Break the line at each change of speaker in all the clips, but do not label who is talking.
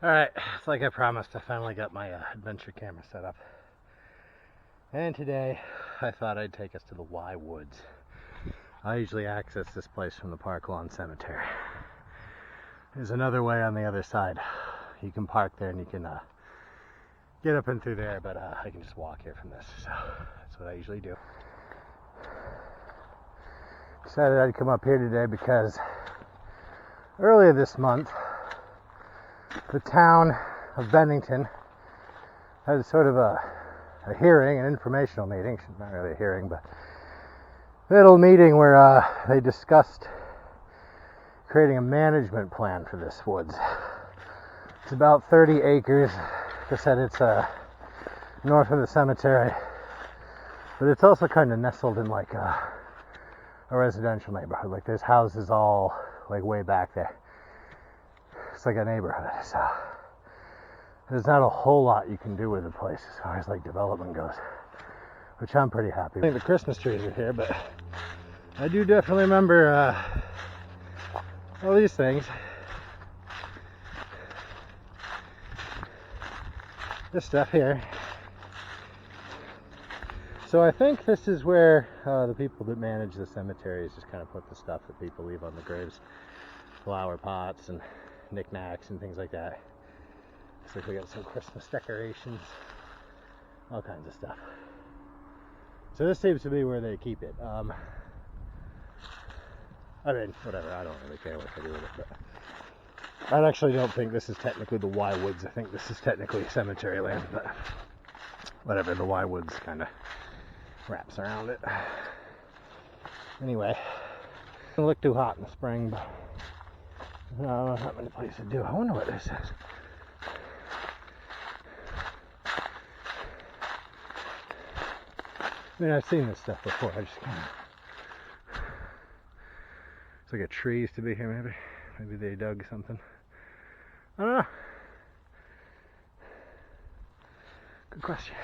Alright, it's like I promised, I finally got my adventure camera set up. And today, I thought I'd take us to the Y Woods. I usually access this place from the Park Lawn Cemetery. There's another way on the other side. You can park there and you can get up and through there, but I can just walk here from this, so that's what I usually do. Decided I'd come up here today because earlier this month, the town of Bennington had sort of a hearing, an informational meeting, not really a hearing, but a little meeting where they discussed creating a management plan for this woods. It's about 30 acres. Like I said, it's north of the cemetery, but it's also kind of nestled in like a residential neighborhood. Like there's houses all like way back there. It's like a neighborhood, so there's not a whole lot you can do with the place as far as like development goes, which I'm pretty happy with. I think the Christmas trees are here, but I do definitely remember all these things. This stuff here. So I think this is where the people that manage the cemeteries just kind of put the stuff that people leave on the graves, flower pots and knickknacks and things like that. Looks like we got some Christmas decorations, all kinds of stuff. So this seems to be where they keep it. I mean, whatever, I don't really care what they do with it, but I actually don't think this is technically the Y Woods. I think this is technically cemetery land, but whatever, the Y Woods kind of wraps around it. Anyway, it doesn't look too hot in the spring, but no, not many places to do. I wonder what this is. I mean, I've seen this stuff before. I just kind of... It's like a tree used to be here, maybe. Maybe they dug something. I don't know. Good question.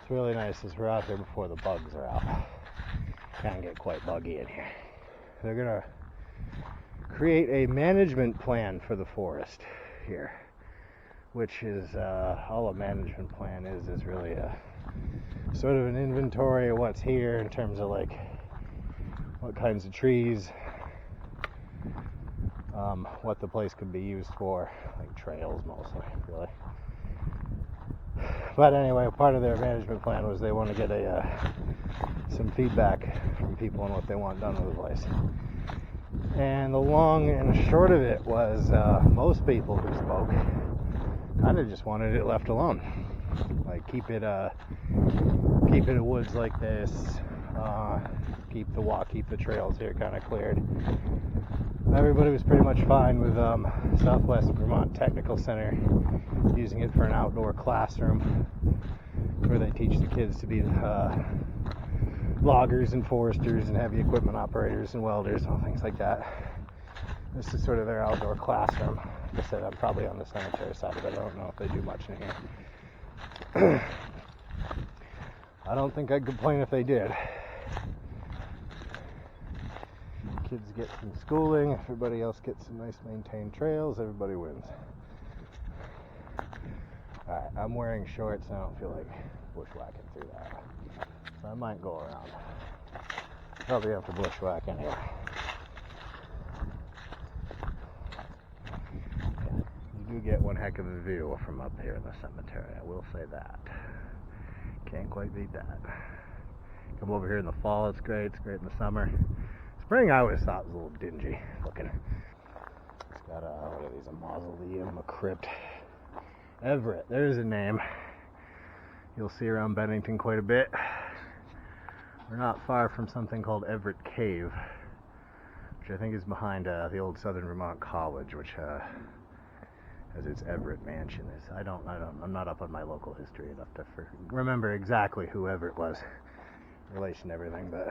It's really nice as we're out here before the bugs are out. Can get quite buggy in here. They're gonna create a management plan for the forest here, which is all a management plan is really a sort of an inventory of what's here in terms of like what kinds of trees, what the place could be used for, like trails mostly, really. But anyway, part of their management plan was they want to get some feedback from people on what they want done with the place. And the long and short of it was most people who spoke kind of just wanted it left alone. Like keep it a woods like this, keep the trails here kind of cleared. Everybody was pretty much fine with Southwest Vermont Technical Center using it for an outdoor classroom where they teach the kids to be loggers and foresters and heavy equipment operators and welders and all things like that. This is sort of their outdoor classroom. Like I said, I'm probably on the cemetery side of it. I don't know if they do much in here. I don't think I'd complain if they did. Kids get some schooling, everybody else gets some nice maintained trails, everybody wins. Alright, I'm wearing shorts, I don't feel like bushwhacking through that. So I might go around. Probably have to bushwhack anyway. Yeah, you do get one heck of a view from up here in the cemetery, I will say that. Can't quite beat that. Come over here in the fall, it's great in the summer. Spring I always thought was a little dingy looking. It's got what are these, a mausoleum, a crypt. Everett, there's a name you'll see around Bennington quite a bit. We're not far from something called Everett Cave, which I think is behind the old Southern Vermont College, which has its Everett mansion. I'm not up on my local history enough to remember exactly who Everett was, relation to everything, but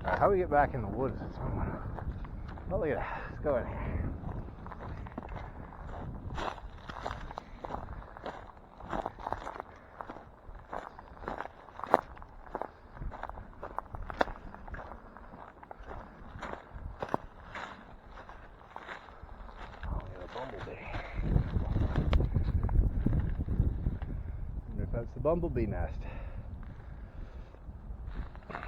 how do we get back in the woods? Oh, look at that. Let's go in here. bumblebee nest. I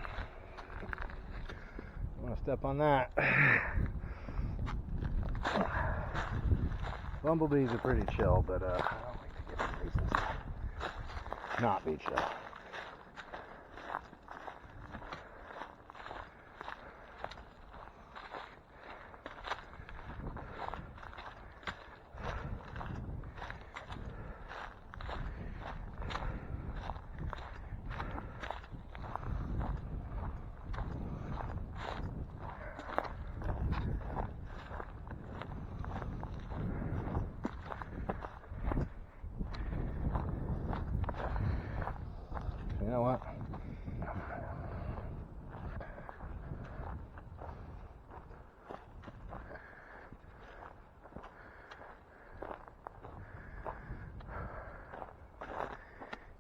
want to step on that. Bumblebees are pretty chill, but I don't like to give them reasons to not be chill. You know what?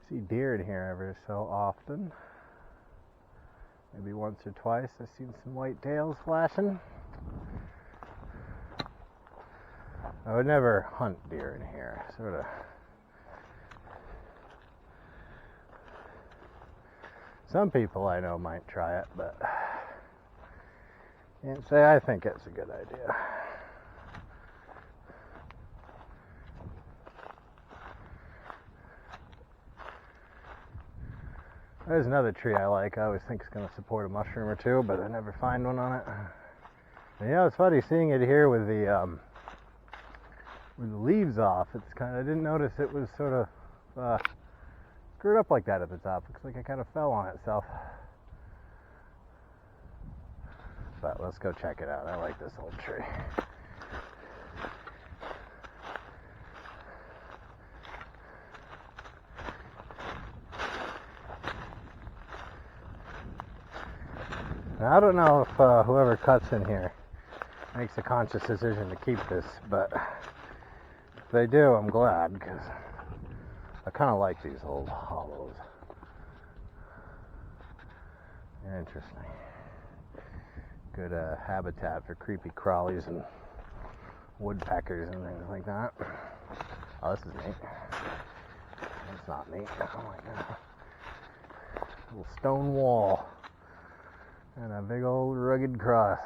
See deer in here every so often. Maybe once or twice I've seen some white tails flashing. I would never hunt deer in here, sort of. Some people I know might try it, but can't say I think it's a good idea. There's another tree I like. I always think it's going to support a mushroom or two, but I never find one on it. And, it's funny seeing it here with the leaves off. It's kind of, I didn't notice it was sort of screwed up like that at the top. Looks like it kind of fell on itself. But let's go check it out. I like this old tree. Now, I don't know if whoever cuts in here makes a conscious decision to keep this, but if they do, I'm glad, because I kind of like these old hollows. They're interesting. Good habitat for creepy crawlies and woodpeckers and things like that. Oh, this is neat. That's not neat. Oh my god. Little stone wall. And a big old rugged cross.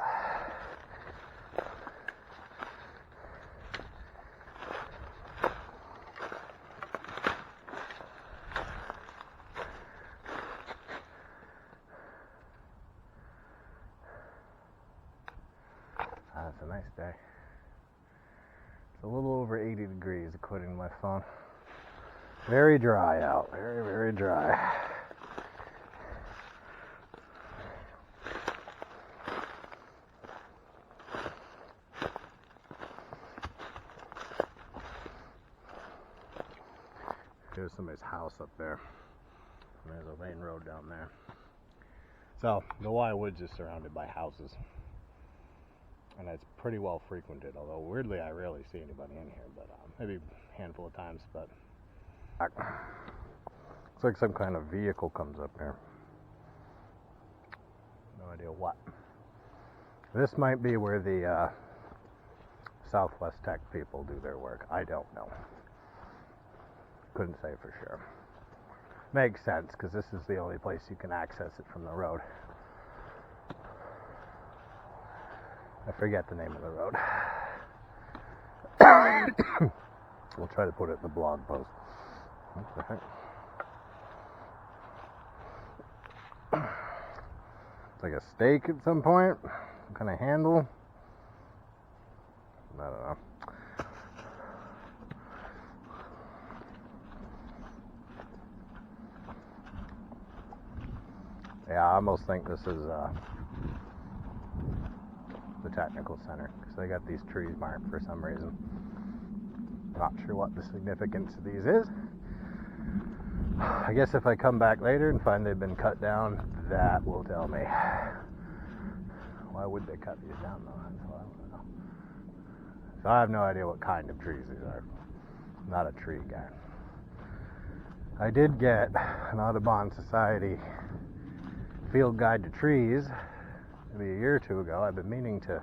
It's a nice day. It's a little over 80 degrees according to my phone. Very dry out. Very, very dry. There's somebody's house up there. And there's a main road down there. So, the Wye Woods is surrounded by houses. And it's pretty well frequented, although weirdly I rarely see anybody in here, but maybe a handful of times, but it's like some kind of vehicle comes up here. No idea what. This might be where the Southwest Tech people do their work. I don't know. Couldn't say for sure. Makes sense, because this is the only place you can access it from the road. I forget the name of the road. We'll try to put it in the blog post. What the heck? It's like a stake at some point. Some kind of handle. I don't know. Yeah, I almost think this is the technical center, because they got these trees marked for some reason. Not sure what the significance of these is. I guess if I come back later and find they've been cut down, that will tell me. Why would they cut these down though? That's what I want to know. So I have no idea what kind of trees these are. I'm not a tree guy. I did get an Audubon Society field guide to trees maybe a year or two ago. I've been meaning to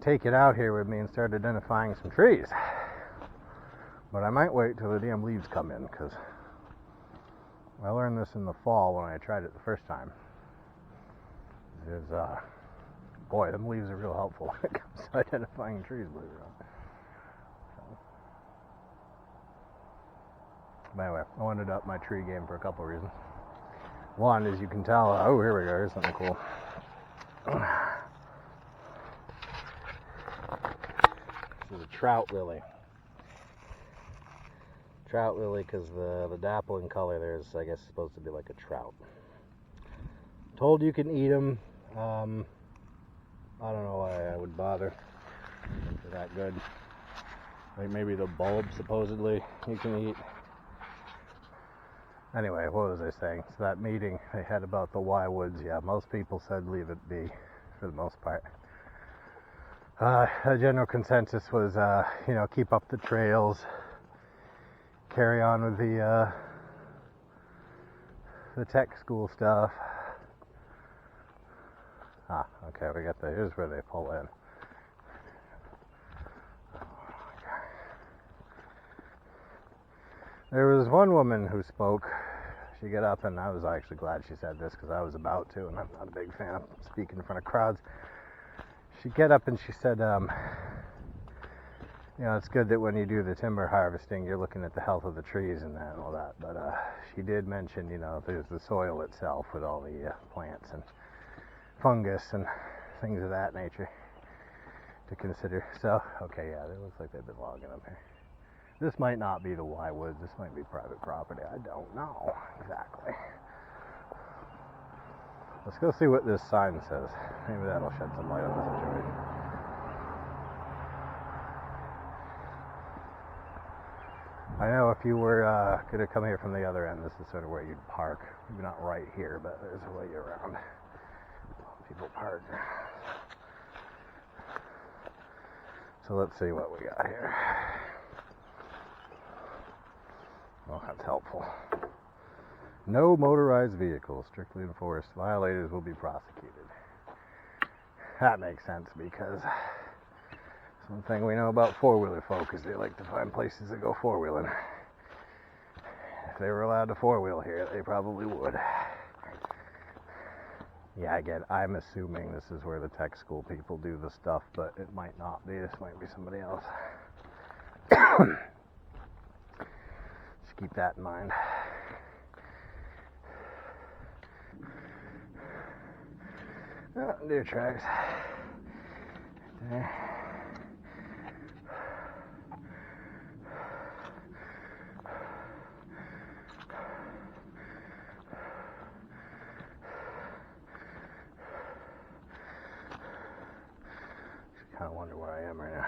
take it out here with me and start identifying some trees, but I might wait till the damn leaves come in, because I learned this in the fall when I tried it the first time. Boy, them leaves are real helpful when it comes to identifying trees, believe it or not. But anyway, I wanted to up my tree game for a couple of reasons. One, as you can tell, oh, here we go, here's something cool. This is a trout lily. Trout lily, because the dappling color there is, I guess, supposed to be like a trout. Told you can eat them. I don't know why I would bother. They're that good. Like maybe the bulb, supposedly, you can eat. Anyway, what was I saying? So that meeting they had about the Y woods, yeah, most people said leave it be, for the most part. The general consensus was, keep up the trails, carry on with the tech school stuff. Okay, we got here's where they pull in. There was one woman who spoke. She got up, and I was actually glad she said this because I was about to, and I'm not a big fan of speaking in front of crowds. She got up and she said, it's good that when you do the timber harvesting, you're looking at the health of the trees and that and all that. But she did mention, there's the soil itself with all the plants and fungus and things of that nature to consider. So, okay, yeah, it looks like they've been logging up here. This might not be the Y woods. This might be private property. I don't know exactly. Let's go see what this sign says. Maybe that'll shed some light on the situation. I know if you were going to come here from the other end, this is sort of where you'd park. Maybe not right here, but there's a way around. People park. So let's see what we got here. Well, that's helpful. No motorized vehicles, strictly enforced. Violators will be prosecuted. That makes sense because one thing we know about four-wheeler folk is they like to find places to go four-wheeling. If they were allowed to four-wheel here, they probably would. Yeah, again, I'm assuming this is where the tech school people do the stuff, but it might not be. This might be somebody else. Just keep that in mind. Oh, deer tracks. There. I wonder where I am right now.